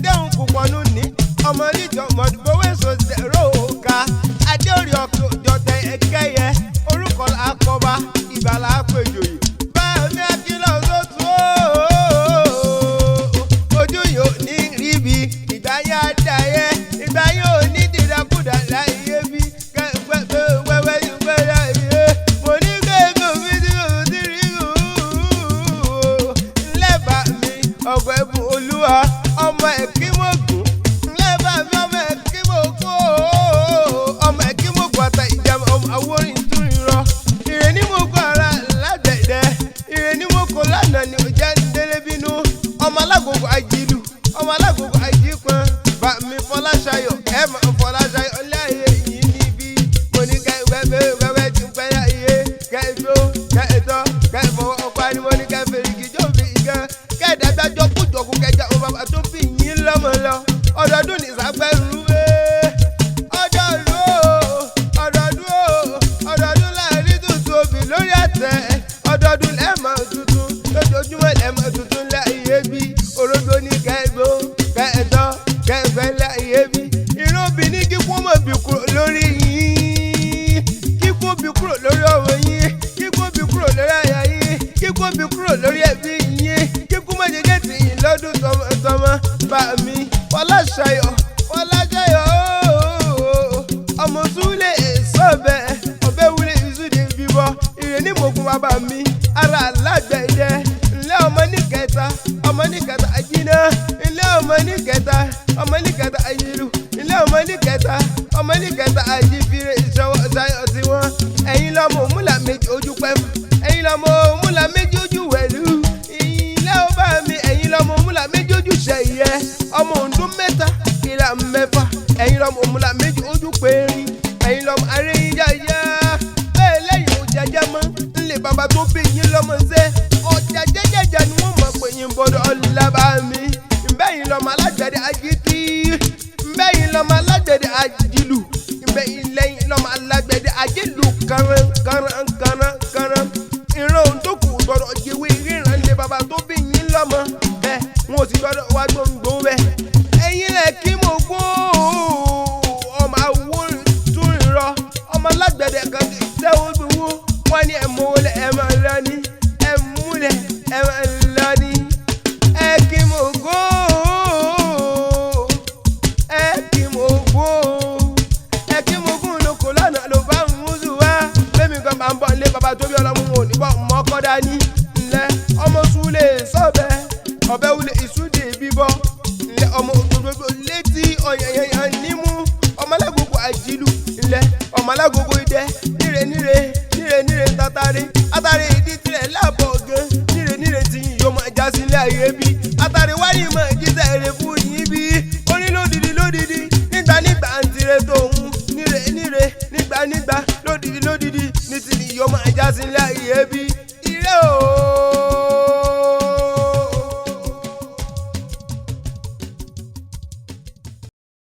adéhùn púpọ̀ nù ní ọmọ níjọ mọ̀dúgbòwé sọ̀zẹ̀rọ̀ òkà adéorí ọkọ̀ jọ̀tẹ̀ ẹ̀kẹ́yẹ orúkọ àkọ́bá ìbàlá àpèjòyè báyọ̀mí Akilosotu ojú yóò ní ríbi ìgbà yá dáyẹ ìgbà yóò ní dídákúdà láyé bí wẹ́wẹ́ ìgbẹ́rẹ́ yé mo ní kéèkó mi tí mo ti rí lẹ́bà mi ọ̀gbẹ́ Ebunoluwa ọmọ ekimogun lẹ́bà mi ọmọ ekimogun ọmọ ekimogun àtà ìjàmọ̀ ọmọ awórin tún irọ́ ìrè ní mo kọ́ ara lágbẹ̀dẹ ìrè ní mo kọ́ lánàá ni ò jẹ́ délé bínú ọmọ alágbogbo àjìlù ọmọ alágbogbo àjìpọn bá mi Fọláṣayọ̀ ẹ̀ mọ̀ Fọláṣayọ̀ láyé yìí níbí mo ní ká wẹ́wẹ́ tí ń pẹ́ láyé ká ìgbó ká ìtọ́ ká ìfọwọ́ ọ̀pá ni mo ní ká fèrèkì jóbi ìgàn ká ìdájọ́ kújọkú kẹjà ó bàbá tó bí yín lọ́mọ lọ ọdọọdún ní ìsàfẹ́rù ọdọọdún láàrin tuntun òbí lórí àtẹ ọdọọdún lẹ́ẹ̀mọ́ tuntun lójoojúmọ́ lẹ́ẹ̀mọ́ tuntun láyé bí orógbó ní kẹ́gbó kẹ́ẹ̀tọ́ kẹ́ẹ̀fẹ́ láyé bí irun obìnrin kíkún mọ̀ bí kúrò lórí yín kíkún bí kúrò lórí ọ̀rọ̀ yín kíkún bí kúrò lórí àyà yín kíkún bí kúrò lórí ẹbí yín kíkún mọ̀ jẹ́jẹ́ tì yín lọ́dún tọmọtọmọ bá mi Fọláṣayọ̀ ọmọ súlẹ̀ sọ́bẹ̀ ọbẹ̀ wúlé ìsúdì bíbọ̀ ìrè ní mọ̀kún bàbá mi ara alágbẹ̀dẹ ńlẹ́ ọmọ ní kẹta àjínà ńlẹ́ ọmọ ní kẹta àjìlù ńlẹ́ ọmọ ní kẹta àjìfìrè ìṣọwọ́ ṣayọ̀ sí wọn ẹ̀yin lọ́mọ òmùlà méjì ojú pẹ́mù ẹ̀yin lọ́mọ òmùlà méjì ojú wẹ̀lú ilé ọba mi ẹ̀yin lọ́mọ òmùlà méjì ojú ṣẹ̀yẹ ọmọ òǹdó mẹ́ta ìlà mẹ́fà ẹ̀yin lọ́mọ òmùlà méjì ojú pẹ́ẹ́rín ẹ̀yin lọ́mọ aréyíyáyá bẹ́ẹ̀ lẹ́yìn òjàjẹ́ mọ́ ńlẹ̀ bàbá tó bí yín lọ́mọ ṣẹ́ ọjà jẹ́jẹ́jẹ́ ni wọ́n mọ̀ pé yín bọ́dọ̀ ọ̀làbà mi ìbẹ́yìn lọ́mọ alágbẹ̀dẹ àjìkí ìbẹ́yìn lọ́mọ alágbẹ̀dẹ àjìlù ìbẹ́yìn lẹ́yìn lọ́mọ alágbẹ̀dẹ àjìlù kàrán ìran ohun tó kù gbọ́dọ̀ jẹ́wé ríran lé bàbá tó bí yín lọ́mọ bẹ́ẹ̀ wọn ò sì gbọ́dọ̀ wá gbòǹgbò bẹ́ẹ̀ ẹ̀yin lẹ̀ kí mo gbó ọmọ awórin tún irọ́ ọmọ alágbẹ̀dẹ kan ti tẹ́wọ́ gbowó wọ́n ní ẹ̀mọ́ wọlé ẹ̀mọ́ lọ́ní ẹ̀múlẹ̀ ẹ̀mọ́ lọ́ní ekimogun ló kó lọ́nà ló bá ń múzù wá bẹ́ẹ̀mi kan bá ń bọ̀ lé bàbá tó bí ọlọ́mú wọn ò ní bọ̀ mọ́kọ́ dání ńlẹ̀ ọmọ súlẹ̀ sọ́bẹ̀ ọbẹ̀ wulẹ̀ ìsúdì bíbọ̀ ńlẹ̀ ọmọ ògbógbó létí ọ̀yẹ̀yẹ̀ nímú ọmọ alágbogbo àjìlù ńlẹ̀ ọmọ alágbogbo idẹ níre tatare atare ìdí tirẹ̀ láàbọ̀ gan níre tí yóò máa já sílẹ̀ ayé bí atare wáyé mọ̀ jíṣẹ́ rẹ̀ fún yín bí ó ní lódìdí nígbà ń tirẹ̀ tóun níre nígbà lódìdí ní ti yóò máa já sílẹ̀ ayé bí ire o